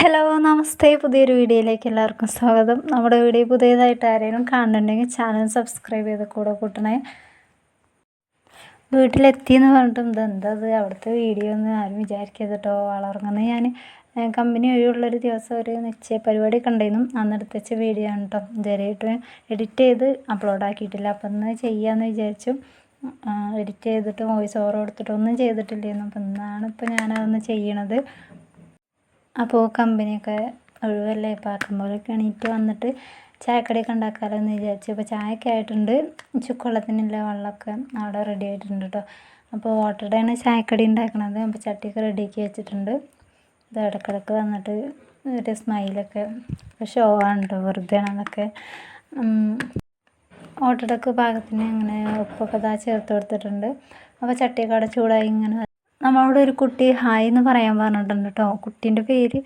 Hello നമസ്തേ, പുതിയൊരു വീഡിയോയിലേക്ക് എല്ലാവർക്കും സ്വാഗതം. നമ്മുടെ വീഡിയോ പുതിയതായിട്ട് ആരെങ്കിലും കാണുന്നുണ്ടെങ്കിൽ ചാനൽ സബ്സ്ക്രൈബ് ചെയ്ത് കൂടെ കൂട്ടണേ. വീട്ടിലെത്തിയെന്ന് പറഞ്ഞിട്ടും ഇതെന്തത് അവിടുത്തെ വീഡിയോ ഒന്നും ആരും വിചാരിക്കരുത് കേട്ടോ. വളർന്നത് ഞാൻ കമ്പനി ഒഴിവുള്ളൊരു ദിവസം ഒരു നിശ്ചയ പരിപാടിയൊക്കെ ഉണ്ടായിരുന്നു, അന്ന് എടുത്ത് വെച്ച വീഡിയോ ആണ് കേട്ടോ. ഇതുവരെയായിട്ട് എഡിറ്റ് ചെയ്ത് അപ്ലോഡ് ആക്കിയിട്ടില്ല. അപ്പം ഇന്ന് ചെയ്യാമെന്ന് വിചാരിച്ചു. എഡിറ്റ് ചെയ്തിട്ട് വോയിസ് ഓവർ കൊടുത്തിട്ട് ഒന്നും ചെയ്തിട്ടില്ലായിരുന്നു. അപ്പം ഇന്നാണ് ഞാനതൊന്ന് ചെയ്യണത്. അപ്പോൾ കമ്പനിയൊക്കെ ഒഴിവല്ലേ, ഇപ്പോൾ ആക്കുമ്പോഴൊക്കെ എണീറ്റ് വന്നിട്ട് ചായക്കടിയൊക്കെ ഉണ്ടാക്കാമല്ലോ എന്ന് വിചാരിച്ചു. അപ്പോൾ ചായയൊക്കെ ആയിട്ടുണ്ട്, ചുക്കുവെള്ളത്തിനുള്ള വെള്ളമൊക്കെ അവിടെ റെഡി ആയിട്ടുണ്ട് കേട്ടോ. അപ്പോൾ ഓട്ടോടെയാണ് ചായക്കടി ഉണ്ടാക്കണത്. അപ്പോൾ ചട്ടിയൊക്കെ റെഡിയാക്കി വെച്ചിട്ടുണ്ട്. ഇത് ഇടയ്ക്കിടയ്ക്ക് വന്നിട്ട് ഒരു സ്മൈലൊക്കെ ഷോ ആണ് കേട്ടോ, വെറുതെ ആണെന്നൊക്കെ. ഓട്ടോടക്ക് പാകത്തിന് അങ്ങനെ ഉപ്പൊക്കെ ചേർത്ത് കൊടുത്തിട്ടുണ്ട്. അപ്പോൾ ചട്ടിയൊക്കെ അവിടെ ചൂടായി ഇങ്ങനെ നമ്മളോട് ഒരു കുട്ടി ഹായ് എന്ന് പറയാൻ പറഞ്ഞിട്ടുണ്ട് കേട്ടോ. കുട്ടീൻ്റെ പേര്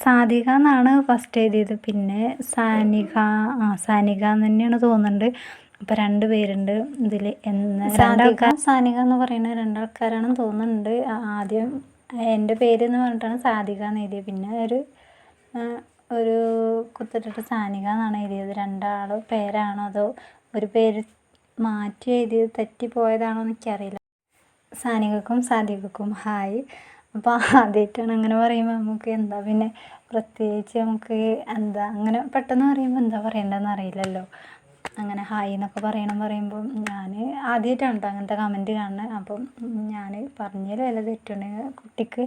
സാനിക എന്നാണ് ഫസ്റ്റ് എഴുതിയത്, പിന്നെ സാനിക എന്ന് തന്നെയാണ് തോന്നുന്നുണ്ട്. അപ്പോൾ 2 പേരുണ്ട് ഇതിൽ. സാനിക എന്ന് പറയുന്ന 2 ആൾക്കാരാണെന്ന് തോന്നുന്നുണ്ട്. ആദ്യം എൻ്റെ പേരെന്ന് പറഞ്ഞിട്ടാണ് സാധിക എന്ന് എഴുതിയത്, പിന്നെ ഒരു കുത്തിട്ടിട്ട് സാനിക എന്നാണ് എഴുതിയത്. 2 പേരാണോ അതോ ഒരു പേര് മാറ്റി എഴുതിയത് തെറ്റിപ്പോയതാണോ എനിക്കറിയില്ല. സാനികക്കും സാദികക്കും ഹായ്. അപ്പോൾ ആദ്യമായിട്ടാണ് അങ്ങനെ പറയുമ്പോൾ നമുക്ക് പിന്നെ പ്രത്യേകിച്ച് നമുക്ക് അങ്ങനെ പെട്ടെന്ന് പറയുമ്പോൾ എന്താ പറയേണ്ടതെന്ന് അറിയില്ലല്ലോ. അങ്ങനെ ഹായ് എന്നൊക്കെ പറയുമ്പോൾ ഞാൻ ആദ്യമായിട്ടാണ് കേട്ടോ അങ്ങനത്തെ കമൻറ്റ് കാണുന്നത്. അപ്പം ഞാൻ പറഞ്ഞതിൽ വല്ല തെറ്റുണ്ടെങ്കിൽ കുട്ടിക്ക്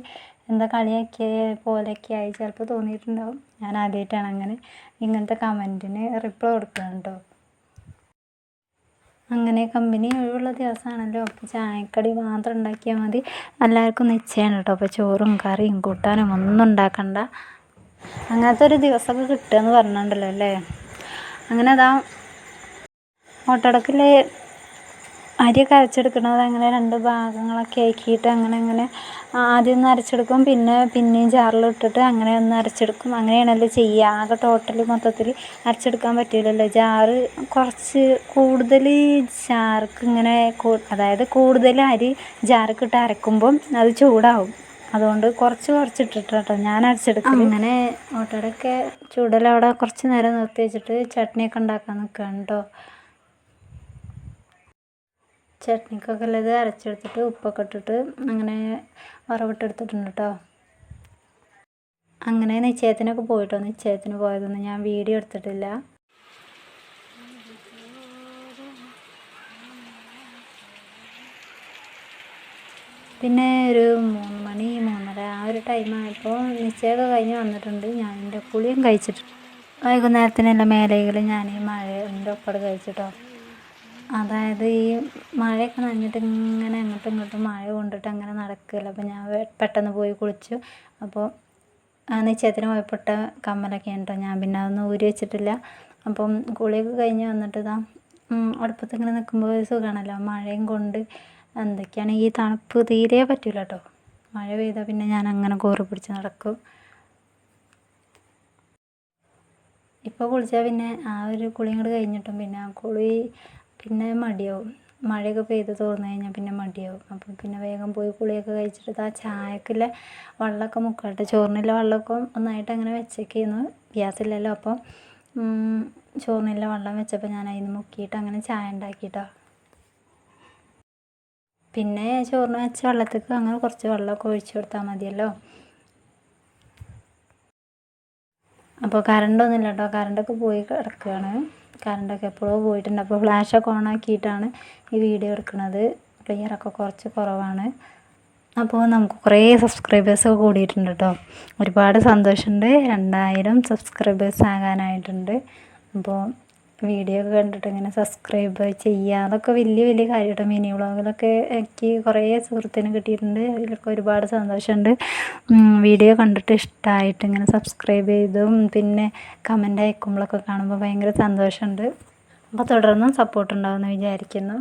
കളിയാക്കിയ പോലെയൊക്കെ ആയി ചിലപ്പോൾ തോന്നിയിട്ടുണ്ടാവും. ഞാൻ ആദ്യമായിട്ടാണ് അങ്ങനെ ഇങ്ങനത്തെ കമൻറ്റിന് റിപ്ലൈ കൊടുക്കുന്നത് കേട്ടോ. അങ്ങനെ കമ്പനി ഒഴിവുള്ള ദിവസമാണല്ലോ, അപ്പോൾ ചായക്കടി മാത്രം ഉണ്ടാക്കിയാൽ മതി. എല്ലാവർക്കും നിശ്ചയമാണ് കേട്ടോ. അപ്പോൾ ചോറും കറിയും കൂട്ടാനും ഒന്നും ഉണ്ടാക്കണ്ട, അങ്ങനത്തെ ഒരു ദിവസമൊക്കെ കിട്ടുകയെന്ന് പറഞ്ഞിട്ടുണ്ടല്ലോ അല്ലേ. അങ്ങനെ ഓട്ടടക്കിൽ അരിയൊക്കെ അരച്ചെടുക്കണത് അങ്ങനെ 2 ഭാഗങ്ങളൊക്കെ ആക്കിയിട്ട് അങ്ങനെ ആദ്യം ഒന്ന് അരച്ചെടുക്കും, പിന്നെയും ജാറിലിട്ടിട്ട് അങ്ങനെ ഒന്ന് അരച്ചെടുക്കും. അങ്ങനെയാണല്ലോ ചെയ്യുക. ആകെ ടോട്ടലി മൊത്തത്തിൽ അരച്ചെടുക്കാൻ പറ്റില്ലല്ലോ. ജാറ് കുറച്ച് കൂടുതൽ ജാർക്ക് ഇങ്ങനെ അതായത് കൂടുതൽ അരി ജാർക്കിട്ട് അരക്കുമ്പം അത് ചൂടാവും. അതുകൊണ്ട് കുറച്ചിട്ടിട്ട് കേട്ടോ ഞാൻ അരച്ചെടുക്കും. അങ്ങനെ ഓട്ടടയൊക്കെ ചൂടലവിടെ കുറച്ച് നേരം നിർത്തി വെച്ചിട്ട് ചട്നിയൊക്കെ ഉണ്ടാക്കാൻ നിൽക്കുകയാണ് കേട്ടോ. ചട്നിക്കൊക്കെ ഉള്ളത് അരച്ചെടുത്തിട്ട് ഉപ്പൊക്കെ ഇട്ടിട്ട് അങ്ങനെ വറവിട്ടെടുത്തിട്ടുണ്ട് കേട്ടോ. അങ്ങനെ നിശ്ചയത്തിനൊക്കെ പോയിട്ടോ. നിശ്ചയത്തിന് പോയതൊന്നും ഞാൻ വീഡിയോ എടുത്തിട്ടില്ല. പിന്നെ ഒരു 3 മണി 3:30 ആ ഒരു ടൈമായപ്പോൾ നിശ്ചയമൊക്കെ കഴിഞ്ഞ് വന്നിട്ടുണ്ട്. ഞാൻ എൻ്റെ കുളിയും കഴിച്ചിട്ടുണ്ട്. വൈകുന്നേരത്തിനെല്ലാം മേലകൾ ഞാൻ മഴൻ്റെ ഒപ്പം കഴിച്ചിട്ടോ. അതായത് ഈ മഴയൊക്കെ നനഞ്ഞിട്ട് ഇങ്ങനെ അങ്ങോട്ടും ഇങ്ങോട്ടും മഴ കൊണ്ടിട്ട് അങ്ങനെ നടക്കുകയല്ല. അപ്പോൾ ഞാൻ പെട്ടെന്ന് പോയി കുളിച്ചു. അപ്പോൾ നിശ്ചയത്തിന് പോയപ്പെട്ട കമ്മലൊക്കെയാണ് കേട്ടോ. ഞാൻ പിന്നെ അതൊന്നും ഊരി വെച്ചിട്ടില്ല. അപ്പം കുളിയൊക്കെ കഴിഞ്ഞ് വന്നിട്ട് അടുപ്പത്ത് ഇങ്ങനെ നിൽക്കുമ്പോൾ ഒരു സുഖമാണല്ലോ. മഴയും കൊണ്ട് എന്തൊക്കെയാണ് ഈ തണുപ്പ് തീരെ പറ്റില്ല കേട്ടോ. മഴ പെയ്താൽ പിന്നെ ഞാൻ അങ്ങനെ കോറി പിടിച്ച് നടക്കും. ഇപ്പോൾ കുളിച്ചാൽ പിന്നെ ആ ഒരു കുളി ഇങ്ങോട്ട് കഴിഞ്ഞിട്ടും പിന്നെ ആ കുളി പിന്നെ മടിയാവും. മഴയൊക്കെ പെയ്ത് തോർന്നു കഴിഞ്ഞാൽ പിന്നെ മടിയാവും. അപ്പം പിന്നെ വേഗം പോയി കുളിയൊക്കെ കഴിച്ചിട്ട് ചായക്കുള്ള വെള്ളമൊക്കെ മുക്കാട്ട് ചോറിനുള്ള വെള്ളമൊക്കെ ഒന്നായിട്ട് അങ്ങനെ വെച്ചേക്കുന്നു. ഗ്യാസില്ലല്ലോ. അപ്പോൾ ചോറിനുള്ള വെള്ളം വെച്ചപ്പോൾ ഞാൻ അതിന് മുക്കിയിട്ട് അങ്ങനെ ചായ ഉണ്ടാക്കിയിട്ടോ. പിന്നെ ചോറിന് വെച്ച വെള്ളത്തേക്ക് അങ്ങനെ കുറച്ച് വെള്ളമൊക്കെ ഒഴിച്ചു കൊടുത്താൽ മതിയല്ലോ. അപ്പോൾ കറണ്ടൊന്നുമില്ല കേട്ടോ. കറണ്ടൊക്കെ പോയി കിടക്കുകയാണ്. കറണ്ടൊക്കെ എപ്പോഴോ പോയിട്ടുണ്ട്. അപ്പോൾ ഫ്ലാഷൊക്കെ ഓണാക്കിയിട്ടാണ് ഈ വീഡിയോ എടുക്കുന്നത്. ക്ലിയറൊക്കെ കുറച്ച് കുറവാണ്. അപ്പോൾ നമുക്ക് കുറേ സബ്സ്ക്രൈബേഴ്സൊക്കെ കൂടിയിട്ടുണ്ട് കേട്ടോ. ഒരുപാട് സന്തോഷമുണ്ട്. 2000 സബ്സ്ക്രൈബേഴ്സ് ആകാനായിട്ടുണ്ട്. അപ്പോൾ വീഡിയോ ഒക്കെ കണ്ടിട്ട് ഇങ്ങനെ സബ്സ്ക്രൈബ് ചെയ്യുക, അതൊക്കെ വലിയ കാര്യം കേട്ടോ. മിനി വ്ളോഗിലൊക്കെ എനിക്ക് കുറേ സുഹൃത്തിനെ കിട്ടിയിട്ടുണ്ട്. അതിലൊക്കെ ഒരുപാട് സന്തോഷമുണ്ട്. വീഡിയോ കണ്ടിട്ട് ഇഷ്ടമായിട്ട് ഇങ്ങനെ സബ്സ്ക്രൈബ് ചെയ്തും പിന്നെ കമൻ്റ് അയക്കുമ്പോഴൊക്കെ കാണുമ്പോൾ ഭയങ്കര സന്തോഷമുണ്ട്. അപ്പോൾ തുടർന്നും സപ്പോർട്ട് ഉണ്ടാകുമെന്ന് വിചാരിക്കുന്നു.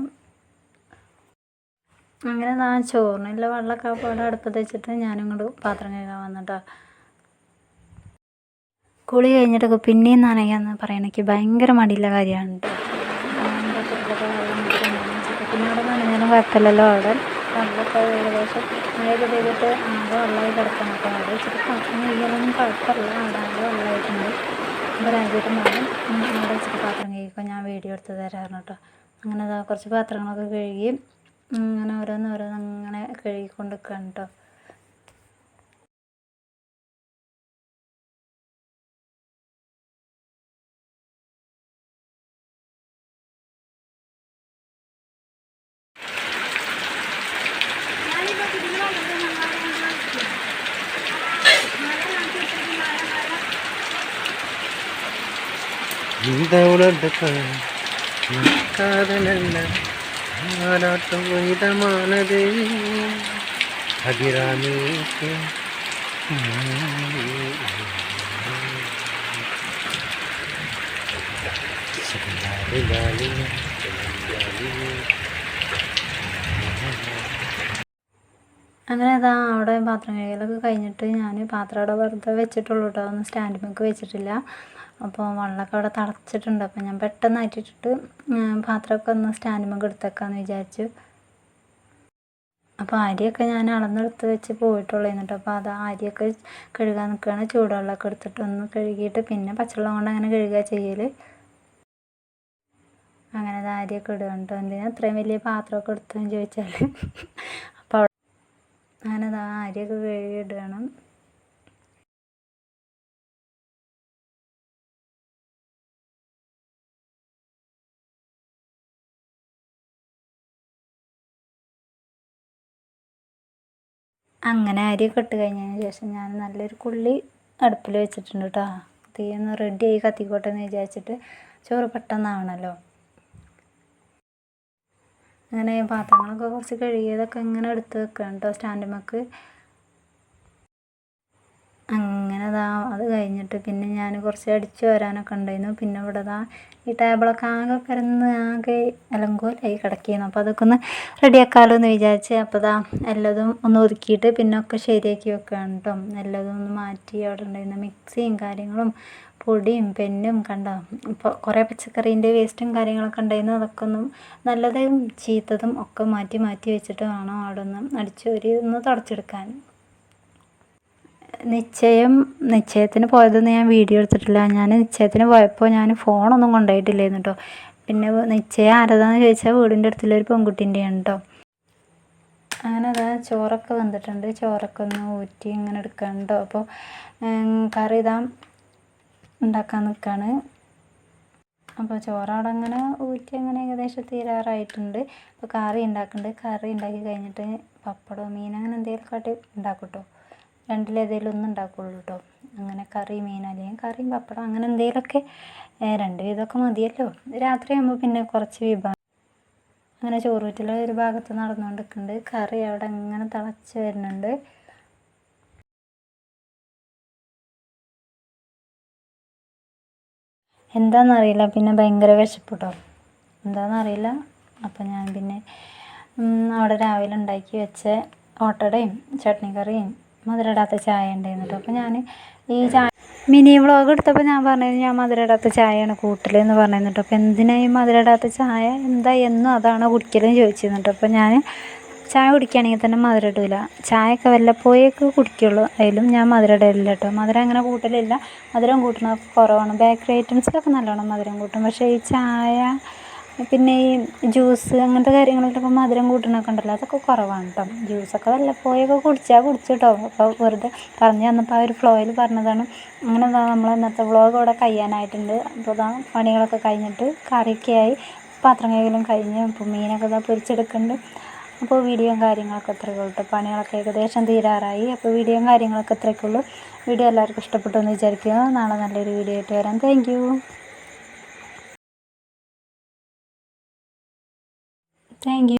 അങ്ങനെ ചോറിനുള്ള വെള്ളമൊക്കെ അവിടെ അടുപ്പത്ത് വെച്ചിട്ട് ഞാനിങ്ങോട്ട് പാത്രം കഴുകാൻ വന്നിട്ടോ. കുളി കഴിഞ്ഞിട്ടൊക്കെ പിന്നെയും നനയാന്ന് പറയണമെങ്കിൽ ഭയങ്കര മടിയുള്ള കാര്യമാണ് കേട്ടോ. പിന്നെ അവിടെ നനഞ്ഞാലും കുഴപ്പമില്ലല്ലോ. അവിടെ കല്ലൊക്കെ ഏകദേശം മഴയൊക്കെ പെയ്തിട്ട് ആകെ വെള്ളമായി കിടക്കണം കേട്ടോ. അവിടെ വെച്ചിട്ട് പാത്രം കഴുകിയാലൊന്നും കുഴപ്പമില്ല, അവിടെ ആകെ വെള്ളമായിട്ടുണ്ട്. അപ്പോൾ രാജ്യത്ത് മാറും അവിടെ വെച്ചിട്ട് പാത്രം കഴുകിക്കോ, ഞാൻ വീഡിയോ എടുത്ത് തരാറുണ്ട് കേട്ടോ. അങ്ങനെ കുറച്ച് പാത്രങ്ങളൊക്കെ കഴുകി അങ്ങനെ ഓരോന്നോരോന്ന് അങ്ങനെ കഴുകിക്കൊണ്ട് നിൽക്കുകയാണ് കേട്ടോ. இதமானது அபிராமிக்கு അങ്ങനെ അതാ അവിടെ പാത്രം കഴുകലൊക്കെ കഴിഞ്ഞിട്ട് ഞാൻ പാത്രം അവിടെ വെറുതെ വെച്ചിട്ടുള്ളൂ കേട്ടോ, ഒന്നും സ്റ്റാൻഡിലേക്ക് വെച്ചിട്ടില്ല. അപ്പോൾ വെള്ളമൊക്കെ അവിടെ തിളച്ചിട്ടുണ്ട്. അപ്പോൾ ഞാൻ പെട്ടെന്ന് ആറ്റിട്ടിട്ട് പാത്രമൊക്കെ ഒന്ന് സ്റ്റാൻഡിലേക്ക് എടുത്തേക്കാമെന്ന് വിചാരിച്ചു. അപ്പോൾ അരിയൊക്കെ ഞാൻ അളന്നെടുത്ത് വെച്ച് പോയിട്ടുള്ളൂ. എന്നിട്ട് അപ്പോൾ അത് അരിയൊക്കെ കഴുകാൻ നിൽക്കുകയാണ്. ചൂടുവെള്ളമൊക്കെ എടുത്തിട്ട് ഒന്ന് കഴുകിയിട്ട് പിന്നെ പച്ചവെള്ളം കൊണ്ട് അങ്ങനെ കഴുകുക ചെയ്യൽ. അങ്ങനെ അത് അരിയൊക്കെ ഇടുകയാണ് കേട്ടോ. എന്തിനാ അത്രയും വലിയ പാത്രമൊക്കെ എടുത്തതെന്ന് ചോദിച്ചാൽ അപ്പോൾ അങ്ങനെ അത് അരിയൊക്കെ കഴുകി ഇടുകയാണ്. അങ്ങനെ അരിയൊക്കെ ഇട്ട് കഴിഞ്ഞതിന് ശേഷം ഞാൻ നല്ലൊരു കുള്ളി അടുപ്പിൽ വെച്ചിട്ടുണ്ട് കേട്ടോ. തീ ഒന്ന് റെഡിയായി കത്തിക്കോട്ടെ എന്ന് വിചാരിച്ചിട്ട്, ചോറ് പെട്ടെന്നാവണമല്ലോ. അങ്ങനെ പാത്രങ്ങളൊക്കെ കുറച്ച് കഴുകിയതൊക്കെ ഇങ്ങനെ എടുത്ത് വെക്കുകയാണ് കേട്ടോ സ്റ്റാൻഡുമ്മക്ക്. അങ്ങനെ അത് കഴിഞ്ഞിട്ട് പിന്നെ ഞാൻ കുറച്ച് അടിച്ചു വരാനൊക്കെ ഉണ്ടായിരുന്നു. പിന്നെ ഇവിടെ ഈ ടേബിളൊക്കെ ആകെ പരന്ന് ആകെ അലങ്കോലായി കിടക്കുകയാണ്. അപ്പോൾ അതൊക്കെ ഒന്ന് റെഡിയാക്കാമല്ലോ എന്ന് വിചാരിച്ച് അപ്പോൾ എല്ലാതും ഒന്ന് ഒതുക്കിയിട്ട് പിന്നെ ഒക്കെ ശരിയാക്കി വെക്കുകയാണ് കേട്ടോ. എല്ലാതും ഒന്ന് മാറ്റി അവിടെ ഉണ്ടായിരുന്ന മിക്സിയും കാര്യങ്ങളും പൊടിയും പെന്നും കണ്ടോ. ഇപ്പോൾ കുറേ പച്ചക്കറീൻ്റെ വേസ്റ്റും കാര്യങ്ങളൊക്കെ ഉണ്ടായിരുന്നു. അതൊക്കെ ഒന്നും നല്ലതും ചീത്തതും ഒക്കെ മാറ്റി മാറ്റി വെച്ചിട്ട് വേണം അവിടെ ഒന്ന് തുടച്ചെടുക്കാൻ. നിശ്ചയത്തിന് പോയതൊന്നും ഞാൻ വീഡിയോ എടുത്തിട്ടില്ല. ഞാൻ നിശ്ചയത്തിന് പോയപ്പോൾ ഞാൻ ഫോണൊന്നും കൊണ്ടുപോയിട്ടില്ലായിരുന്നു കേട്ടോ. പിന്നെ നിശ്ചയം ആരതാന്ന് ചോദിച്ചാൽ വീടിൻ്റെ അടുത്തുള്ളൊരു പെൺകുട്ടീൻ്റെയാണ് കേട്ടോ. അങ്ങനെ ചോറൊക്കെ വന്നിട്ടുണ്ട്. ചോറൊക്കെ ഒന്ന് ഊറ്റി ഇങ്ങനെ എടുക്കുകയാണ് കേട്ടോ. അപ്പോൾ കറി ഉണ്ടാക്കാൻ നിൽക്കുകയാണ്. അപ്പോൾ ചോറവിടെ അങ്ങനെ ഊറ്റി അങ്ങനെ ഏകദേശം തീരാറായിട്ടുണ്ട്. അപ്പോൾ കറി ഉണ്ടാക്കുന്നുണ്ട്. കറി ഉണ്ടാക്കി കഴിഞ്ഞിട്ട് പപ്പടമോ മീൻ അങ്ങനെ എന്തെങ്കിലും കാട്ടി ഉണ്ടാക്കും കേട്ടോ. രണ്ടിലേതെങ്കിലും ഒന്നും ഉണ്ടാക്കുള്ളൂ കേട്ടോ. അങ്ങനെ കറി മീൻ അല്ലെങ്കിൽ കറിയും പപ്പടം അങ്ങനെ എന്തെങ്കിലുമൊക്കെ രണ്ട് വിധമൊക്കെ മതിയല്ലോ. രാത്രിയാകുമ്പോൾ പിന്നെ കുറച്ച് വിഭവം. അങ്ങനെ ചോറൂറ്റിൽ ഒരു ഭാഗത്ത് നടന്നുകൊണ്ടിരിക്കുന്നുണ്ട്. കറി അവിടെ അങ്ങനെ തിളച്ച് വരുന്നുണ്ട്. എന്താണെന്നറിയില്ല, പിന്നെ ഭയങ്കര വിശപ്പ് കേട്ടോ, എന്താണെന്നറിയില്ല. അപ്പോൾ ഞാൻ പിന്നെ അവിടെ രാവിലെ ഉണ്ടാക്കി വെച്ച ഓട്ടടയും ചട്നി കറിയും മധുരമിടാത്ത ചായ ഉണ്ടായിരുന്നു കേട്ടോ. അപ്പോൾ ഞാൻ ഈ ചായ മിനി വ്ളോഗ് എടുത്തപ്പോൾ ഞാൻ പറഞ്ഞത് ഞാൻ മധുരമിടാത്ത ചായയാണ് കൂട്ടലെന്ന് പറഞ്ഞിരുന്നു കേട്ടോ. അപ്പോൾ എന്തിനായി മധുരമിടാത്ത ചായ, എന്താ എന്നും അതാണ് കുടിക്കലെന്ന് ചോദിച്ചിരുന്നു കേട്ടോ. അപ്പോൾ ഞാൻ ചായ കുടിക്കുകയാണെങ്കിൽ തന്നെ മധുരം ഇടില്ല. ചായയൊക്കെ വല്ലപ്പോഴൊക്കെ കുടിക്കുള്ളൂ. അതിലും ഞാൻ മധുരം ഇടലില്ല കേട്ടോ. മധുരം അങ്ങനെ കൂട്ടലില്ല. മധുരം കൂട്ടുന്നതൊക്കെ കുറവാണ്. ബേക്കറി ഐറ്റംസിലൊക്കെ നല്ലോണം മധുരം കൂട്ടും. പക്ഷേ ഈ ചായ പിന്നെ ഈ ജ്യൂസ് അങ്ങനത്തെ കാര്യങ്ങളിലൊക്കെ മധുരം കൂട്ടണൊക്കെ ഉണ്ടല്ലോ, അതൊക്കെ കുറവാണ് കേട്ടോ. ജ്യൂസൊക്കെ വല്ലപ്പോഴൊക്കെ കുടിച്ചു കേട്ടോ. അപ്പോൾ വെറുതെ പറഞ്ഞു തന്നപ്പോൾ ആ ഒരു ഫ്ലോയിൽ പറഞ്ഞതാണ്. അങ്ങനെ നമ്മൾ ഇന്നത്തെ വ്ളോഗ് ഇവിടെ കഴിയാനായിട്ടുണ്ട്. അപ്പോൾ പണികളൊക്കെ കഴിഞ്ഞിട്ട് കറിയൊക്കെ ആയി, പാത്രം കഴുകലും കഴിഞ്ഞ് ഇപ്പോൾ മീനൊക്കെ പൊരിച്ചെടുക്കുന്നുണ്ട്. അപ്പോൾ വീഡിയോയും കാര്യങ്ങളൊക്കെ ഇത്രയൊക്കെ ഉള്ളൂ. പണികളൊക്കെ ഏകദേശം തീരാറായി. അപ്പോൾ വീഡിയോയും കാര്യങ്ങളൊക്കെ ഇത്രയൊക്കെ ഉള്ളൂ. വീഡിയോ എല്ലാവർക്കും ഇഷ്ടപ്പെട്ടു എന്ന് വിചാരിക്കുന്നു. നാളെ നല്ലൊരു വീഡിയോ ആയിട്ട് വരാം. Thank you.